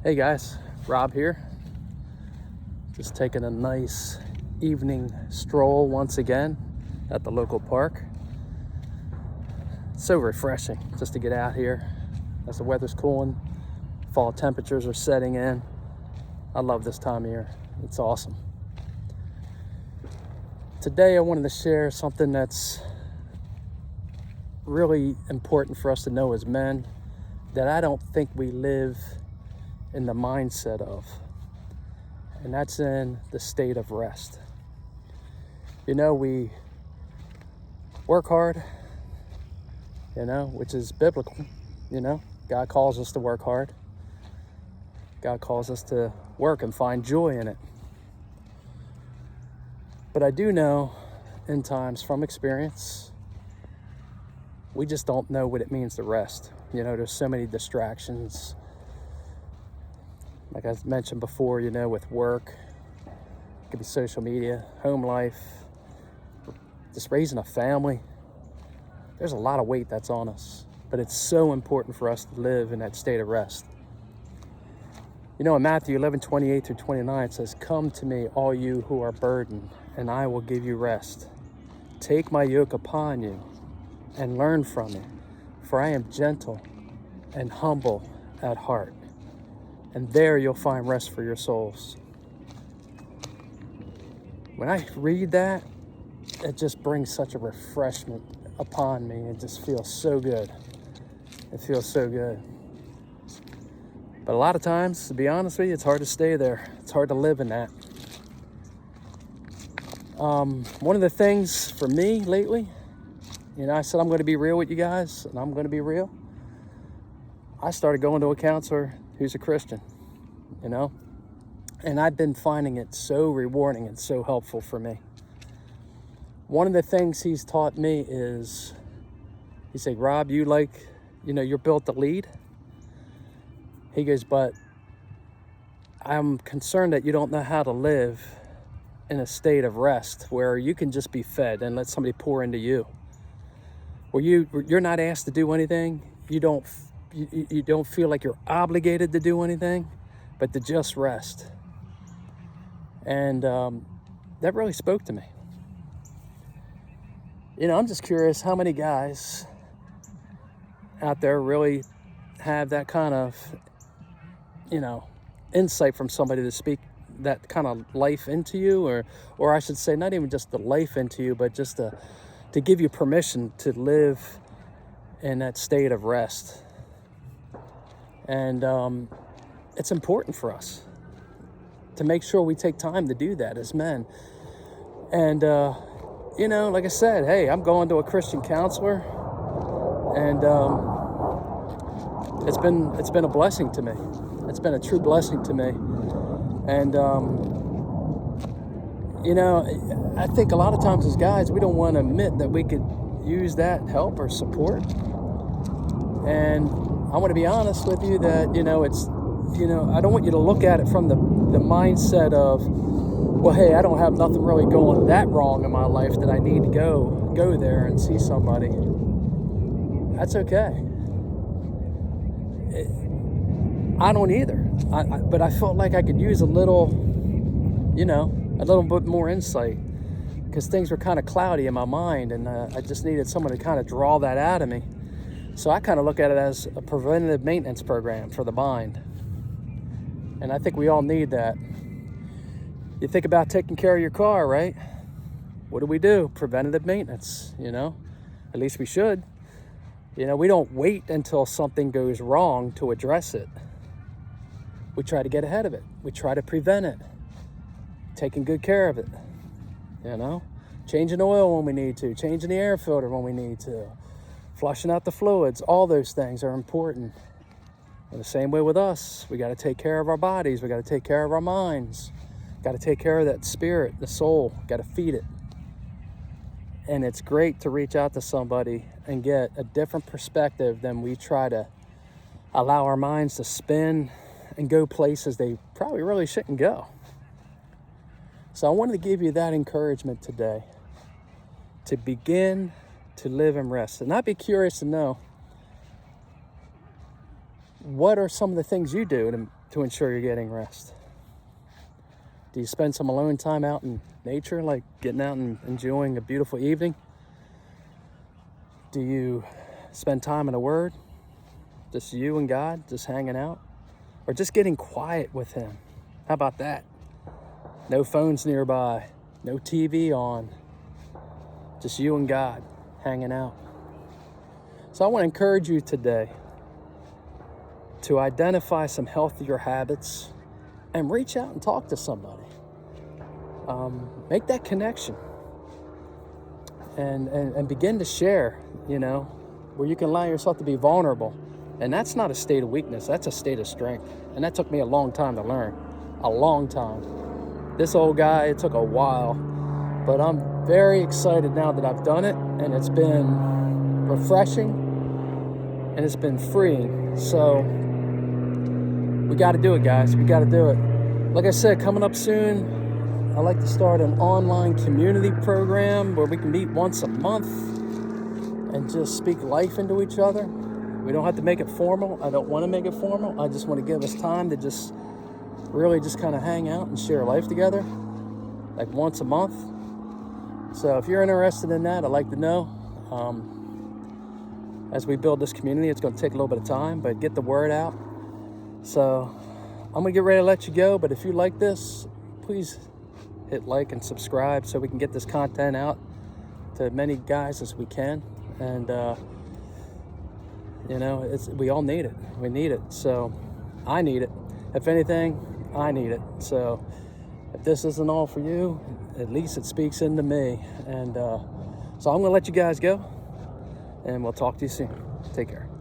Hey guys, Rob here. Just taking a nice evening stroll once again at the local park. It's so refreshing just to get out here as the weather's cooling, fall temperatures are setting in. I love this time of year. It's awesome. Today I wanted to share something that's really important for us to know as men that I don't think we live in the mindset of, and that's in the state of rest. You know, we work hard, which is biblical. God calls us to work hard. God calls us to work and find joy in it. But I do know in times from experience, we just don't know what it means to rest. There's so many distractions. Like I mentioned before, with work, it could be social media, home life, just raising a family. There's a lot of weight that's on us, but it's so important for us to live in that state of rest. In Matthew 11:28-29, it says, "Come to me, all you who are burdened, and I will give you rest. Take my yoke upon you and learn from me, for I am gentle and humble at heart. And there you'll find rest for your souls." When I read that, it just brings such a refreshment upon me. It just feels so good. It feels so good. But a lot of times, to be honest with you, it's hard to stay there. It's hard to live in that. One of the things for me lately, I said I'm going to be real with you guys, and I'm going to be real. I started going to a counselor who's a Christian, and I've been finding it so rewarding and so helpful for me. One of the things he's taught me is, he said, "Rob, you're built to lead." He goes, "But I'm concerned that you don't know how to live in a state of rest where you can just be fed and let somebody pour into you, where you're not asked to do anything. You don't feel like you're obligated to do anything, but to just rest." And that really spoke to me. I'm just curious how many guys out there really have that kind of, insight from somebody to speak that kind of life into you, or I should say, not even just the life into you, but just to give you permission to live in that state of rest. And it's important for us to make sure we take time to do that as men. And, like I said, hey, I'm going to a Christian counselor, and it's been a blessing to me. It's been a true blessing to me. And, I think a lot of times as guys, we don't want to admit that we could use that help or support. And I want to be honest with you that, I don't want you to look at it from the mindset of, well, hey, I don't have nothing really going that wrong in my life that I need to go there and see somebody. That's okay. I don't either. But I felt like I could use a little bit more insight, because things were kind of cloudy in my mind, and I just needed someone to kind of draw that out of me. So I kind of look at it as a preventative maintenance program for the mind. And I think we all need that. You think about taking care of your car, right? What do? Preventative maintenance, At least we should. We don't wait until something goes wrong to address it. We try to get ahead of it. We try to prevent it. Taking good care of it, Changing oil when we need to. Changing the air filter when we need to. Flushing out the fluids. All those things are important. In the same way with us, we got to take care of our bodies. We got to take care of our minds. Got to take care of that spirit, the soul. Got to feed it. And it's great to reach out to somebody and get a different perspective than we try to allow our minds to spin and go places they probably really shouldn't go. So I wanted to give you that encouragement today to begin to live in rest. And I'd be curious to know, what are some of the things you do to ensure you're getting rest? Do you spend some alone time out in nature, like getting out and enjoying a beautiful evening? Do you spend time in the Word? Just you and God, just hanging out? Or just getting quiet with Him? How about that? No phones nearby, no TV on, just you and God hanging out. So I want to encourage you today to identify some healthier habits and reach out and talk to somebody. Make that connection and begin to share, where you can allow yourself to be vulnerable. And that's not a state of weakness, that's a state of strength. And that took me a long time to learn, a long time. This old guy, it took a while, but I'm very excited now that I've done it, and it's been refreshing and it's been freeing. So we got to do it, guys. We got to do it. Like I said, coming up soon, I'd like to start an online community program where we can meet once a month and just speak life into each other. We don't have to make it formal. I don't want to make it formal. I just want to give us time to just really just kind of hang out and share life together, like once a month. So if you're interested in that, I'd like to know. As we build this community, it's going to take a little bit of time, but get the word out. So I'm going to get ready to let you go, but if you like this, please hit like and subscribe so we can get this content out to as many guys as we can. And, we all need it. We need it. So I need it. If anything, I need it. So if this isn't all for you, at least it speaks into me. And so I'm going to let you guys go, and we'll talk to you soon. Take care.